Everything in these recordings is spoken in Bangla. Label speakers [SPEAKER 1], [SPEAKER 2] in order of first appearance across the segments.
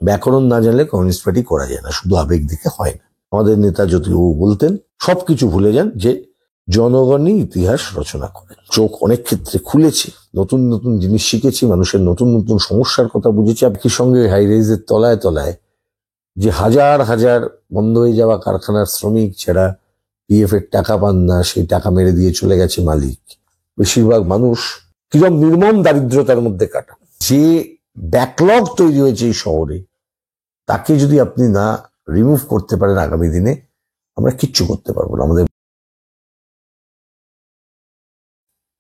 [SPEAKER 1] ব্যাকরণ না জানলে কমিউনিস্ট পার্টি করা যায় না, শুধু আবেগ দিকে হয় না। আমাদের নেতা জ্যোতিবাবু বলতেন, সবকিছু ভুলে যান, যে জনগণই ইতিহাস রচনা করেন। চোখ অনেক ক্ষেত্রে খুলেছে, নতুন নতুন জিনিস শিখেছি, মানুষের নতুন নতুন সমস্যার কথা বুঝেছি। একই সঙ্গে হাই রাইজের তলায় তলায় যে হাজার হাজার বন্ধ হয়ে যাওয়া কারখানার শ্রমিক যারা পিএফ এর টাকা পান না, সেই টাকা মেরে দিয়ে চলে গেছে মালিক। বেশিরভাগ মানুষ কিরকম নির্মম দারিদ্রতার মধ্যে কাটা। যে ব্যাকলগ তৈরি হয়েছে এই শহরে, তাকে যদি আপনি না রিমুভ করতে পারেন আগামী দিনে, আমরা কিচ্ছু করতে পারবো না। আমাদের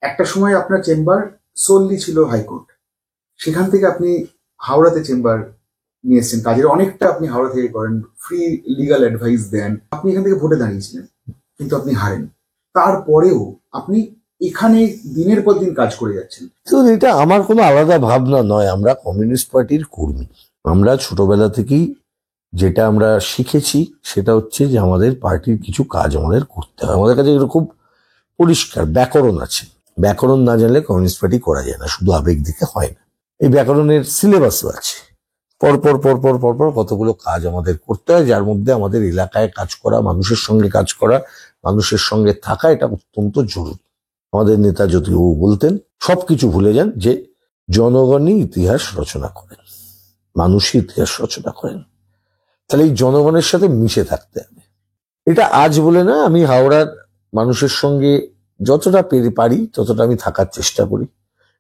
[SPEAKER 2] একটা সময় আপনার চেম্বার সোললি ছিল হাইকোর্ট, সেখান থেকে আপনি হাওড়াতে চেম্বার নিয়ে এসেছেন, কাজের অনেকটা আপনি হাওড়া থেকে করেন, ফ্রি লিগাল অ্যাডভাইস দেন। আপনি এখান থেকে ভোটে দাঁড়িয়েছিলেন, কিন্তু আপনি হারেন। তারপরেও আপনি এখানে দিনের পর দিন কাজ করে যাচ্ছেন।
[SPEAKER 1] তো এটা আমার কোনো আলাদা ভাবনা নয়, আমরা কমিউনিস্ট পার্টির কর্মী। আমরা ছোটবেলা থেকেই যেটা আমরা শিখেছি সেটা হচ্ছে যে আমাদের পার্টির কিছু কাজ আমাদের করতে হয়। আমাদের কাছে এটা খুব পরিষ্কার ব্যাকরণ আছে। ব্যাকরণ না জানলে কমিউনিস্ট পার্টি করা যায় না, শুধু আবেগ দিকে হয় না। এই ব্যাকরণের সিলেবাসও আছে। পরপর পরপর পরপর কতগুলো কাজ আমাদের করতে হয়, যার মধ্যে আমাদের এলাকায় কাজ করা, মানুষের সঙ্গে কাজ করা, মানুষের সঙ্গে থাকা, এটা অত্যন্ত জরুরি। আমাদের নেতা জ্যোতিবাবু বলতেন, সবকিছু ভুলে যান, যে জনগণই ইতিহাস রচনা করেন, মানুষই ইতিহাস রচনা করেন। তাহলে এই জনগণের সাথে মিশে থাকতে হবে। এটা আজ বলে না, আমি হাওড়ার মানুষের সঙ্গে যতটা পারি ততটা আমি থাকার চেষ্টা করি।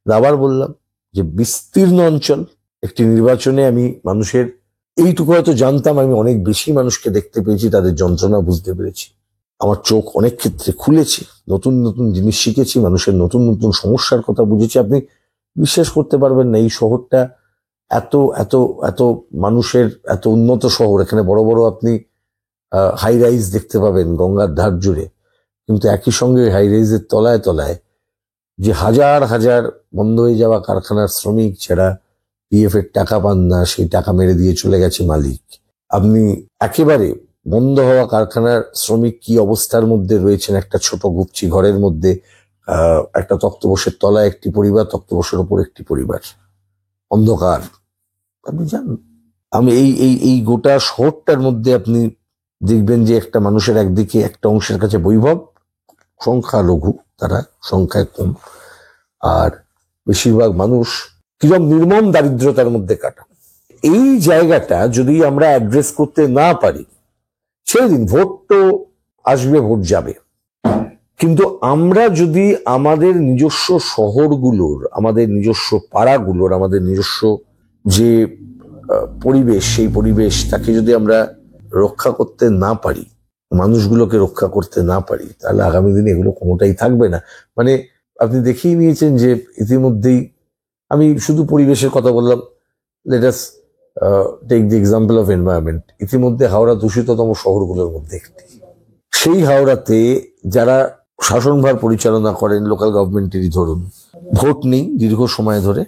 [SPEAKER 1] আবার বললাম যে বিস্তীর্ণ অঞ্চল, একটি নির্বাচনে আমি মানুষের এইটুকু হয়তো জানতাম, আমি অনেক বেশি মানুষকে দেখতে পেয়েছি, তাদের যন্ত্রণা বুঝতে পেরেছি। আমার চোখ অনেক ক্ষেত্রে খুলেছে, নতুন নতুন জিনিস শিখেছি, মানুষের নতুন নতুন সমস্যার কথা বুঝেছি। আপনি বিশ্বাস করতে পারবেন না, এই শহরটা এত এত এত মানুষের, এত উন্নত শহর, এখানে বড় বড় আপনি হাই রাইজ দেখতে পাবেন গঙ্গার ধার জুড়ে, কিন্তু একই সঙ্গে হাই রাইজের তলায় তলায় যে হাজার হাজার বন্ধ হয়ে যাওয়া কারখানার শ্রমিক যারা পিএফ এর টাকা পান না, সেই টাকা মেরে দিয়ে চলে গেছে মালিক। আপনি একেবারে বন্ধ হওয়া কারখানার শ্রমিক কি অবস্থার মধ্যে রয়েছেন, একটা ছোট গুপচি ঘরের মধ্যে, একটা তক্তপোষের তলায় একটি পরিবার, তক্তপোষের ওপর একটি পরিবার, অন্ধকার। আপনি জানেন, আমি এই এই এই গোটা শহরটার মধ্যে আপনি দেখবেন যে একটা মানুষের একদিকে একটা অংশের কাছে বৈভব, সংখ্যালঘু, তারা সংখ্যায় কম, আর বেশিরভাগ মানুষ কিরকম নির্মম দারিদ্রতার মধ্যে কাটা। এই জায়গাটা যদি আমরা অ্যাড্রেস করতে না পারি, সেদিন ভোট তো আসবে, ভোট যাবে, কিন্তু আমরা যদি আমাদের নিজস্ব শহরগুলোর, আমাদের নিজস্ব পাড়াগুলোর, আমাদের নিজস্ব যে পরিবেশ, সেই পরিবেশ তাকে যদি আমরা রক্ষা করতে না পারি, মানুষগুলোকে রক্ষা করতে না পারি, তাহলে আগামী দিনে এগুলো কোনোটাই থাকবে না। মানে আপনি দেখিয়ে নিয়েছেন যে ইতিমধ্যেই, আমি শুধু পরিবেশের কথা বললাম, let us take the example of environment. ইতিমধ্যে হাওড়া দূষিততম শহরগুলোর মধ্যে একটি। সেই হাওড়াতে যারা শাসনভার পরিচালনা করেন, লোকাল গভর্নমেন্টেরই ধরুন, ভোট নেই দীর্ঘ সময় ধরে,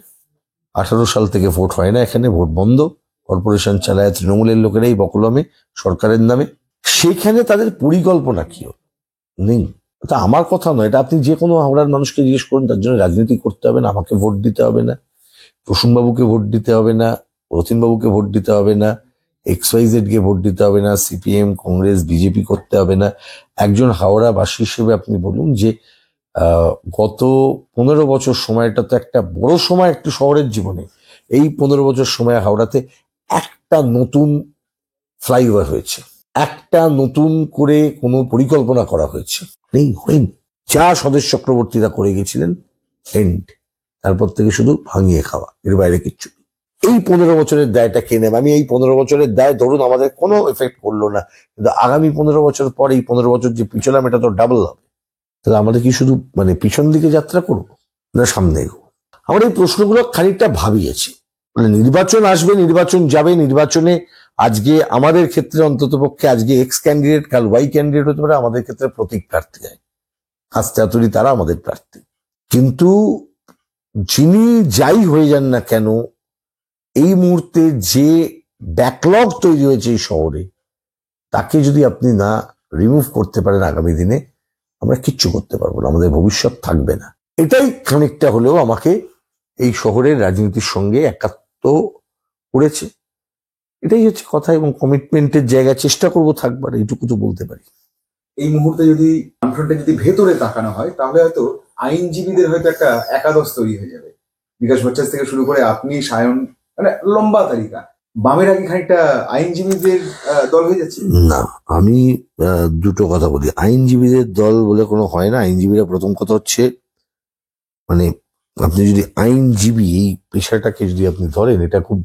[SPEAKER 1] 18 সাল থেকে ভোট হয় না এখানে, ভোট বন্ধ, কর্পোরেশন চালায় তৃণমূলের লোকেরাই বকলমে সরকারের নামে। সেখানে তাদের পরিকল্পনা কি নেই। তা আমার কথা নয়, এটা আপনি যে কোনো হাওড়ার মানুষকে জিজ্ঞেস করুন, তার জন্য রাজনীতি করতে হবে না, আমাকে ভোট দিতে হবে না, প্রসূনবাবুকে ভোট দিতে হবে না, রতিনবাবুকে ভোট দিতে হবে না, XYZ কে ভোট দিতে হবে না, সিপিএম, কংগ্রেস, বিজেপি করতে হবে না। একজন হাওড়াবাসী হিসেবে আপনি বলুন যে গত 15 বছর সময়টা তো একটা বড় সময় একটি শহরের জীবনে। এই 15 বছর সময় হাওড়াতে একটা নতুন ফ্লাইওভার হয়েছে, একটা নতুন করে কোনো পরিকল্পনা করা হয়েছে নেই, হয়নি। যা স্বদেশ চক্রবর্তীরা করে গেছিলেন, এন্ড, তারপর থেকে শুধু ভাঙিয়ে খাওয়া, এর বাইরে কিচ্ছু। এই 15 বছরের দায়টা কে নেবে? আমি এই 15 বছরের দায় ধরুন আমাদের কোনো এফেক্ট করলো না, কিন্তু আগামী 15 বছর পর, এই 15 বছর যে পিছলাম, এটা তো ডাবল হবে। তাহলে আমাদের কি শুধু মানে পিছন দিকে যাত্রা করবো না সামনে এগোবো? আমার এই প্রশ্নগুলো খানিকটা ভাবিয়েছি। মানে নির্বাচন আসবে, নির্বাচন যাবে, নির্বাচনে আজকে আমাদের ক্ষেত্রে অন্তত পক্ষে আজকে এক্স ক্যান্ডিডেট, কাল ওয়াই ক্যান্ডিডেট হতে পারে, আমাদের ক্ষেত্রে প্রতীক প্রার্থী হয়, আস্তে আতুরি তারা আমাদের প্রার্থী। কিন্তু যিনি যাই হয়ে যান না কেন, এই মুহূর্তে যে ব্যাকলগ তৈরি হয়েছে এই শহরে, তাকে যদি আপনি না রিমুভ করতে পারেন আগামী দিনে, আমরা কিচ্ছু করতে পারবো না, আমাদের ভবিষ্যৎ থাকবে না। এটাই খানিকটা হলেও আমাকে এই শহরের রাজনীতির সঙ্গে একাত্ম করেছে। এটাই হচ্ছে কথা, এবং কমিটমেন্টের জায়গা চেষ্টা করব থাকবার, এইটুকু তো বলতে পারি।
[SPEAKER 2] এই মুহূর্তে যদি বামফ্রন্টে যদি ভেতরে তাকানো হয় তাহলে হয়তো আইনজীবীদের হয়তো একটা একাদশ তৈরি হয়ে যাবে। বিকাশ ভট্টাচার্য থেকে শুরু করে আপনি, সায়ন, মানে লম্বা তালিকা। বামের আগে খানিকটা আইনজীবীদের দল হয়ে যাচ্ছে।
[SPEAKER 1] না, আমি দুটো কথা বলি। আইনজীবীদের দল বলে কোনো হয় না। আইনজীবীরা, প্রথম কথা হচ্ছে, মানে আপনি যদি আইনজীবী এই পেশাটাকে যদি আপনি ধরেন, এটা খুব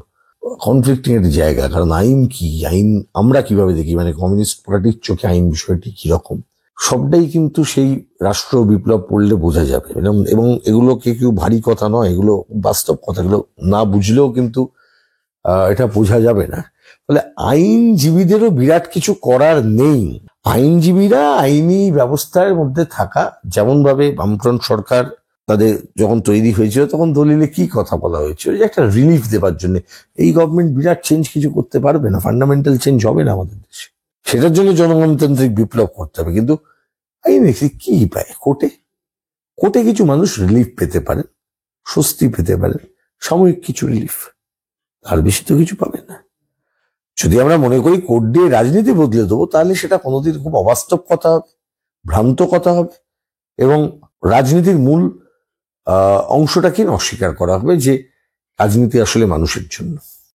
[SPEAKER 1] কনফ্লিক্টিং একটা জায়গা। কারণ আইন কি, আইন আমরা কিভাবে দেখি, মানে কমিউনিস্ট পার্টির চোখে আইন বিষয়টি কিরকম, সবটাই কিন্তু সেই রাষ্ট্র বিপ্লব পড়লে বোঝা যাবে। এবং এগুলোকে কেউ ভারী কথা নয়, এগুলো বাস্তব কথা। এগুলো না বুঝলেও কিন্তু এটা বোঝা যাবে না। ফলে আইনজীবীদেরও বিরাট কিছু করার নেই। আইনজীবীরা আইনি ব্যবস্থার মধ্যে থাকা, যেমন ভাবে বামফ্রন্ট সরকার তাদের যখন তৈরি হয়েছিল তখন দলিলে কি কথা বলা হয়েছিল, যে একটা রিলিফ দেবার জন্য। এই গভর্নমেন্ট বিরাট চেঞ্জ কিছু করতে পারবে না, ফান্ডামেন্টাল চেঞ্জ হবে না আমাদের দেশে। সেটার জন্য জনগণতান্ত্রিক বিপ্লব করতে হবে। কিন্তু আইনে কি পায়? কোর্টে কিছু মানুষ রিলিফ পেতে পারেন, স্বস্তি পেতে পারেন, সাময়িক কিছু রিলিফ, আর বেশি তো কিছু পাবেন না। যদি আমরা মনে করি কোর্ট দিয়ে রাজনীতি বদলে দেবো, তাহলে সেটা কোনোদিন খুব অবাস্তব কথা হবে, ভ্রান্ত কথা হবে, এবং রাজনীতির মূল অংশটাকে অস্বীকার করা হবে, যে রাজনীতি আসলে মানুষের জন্য।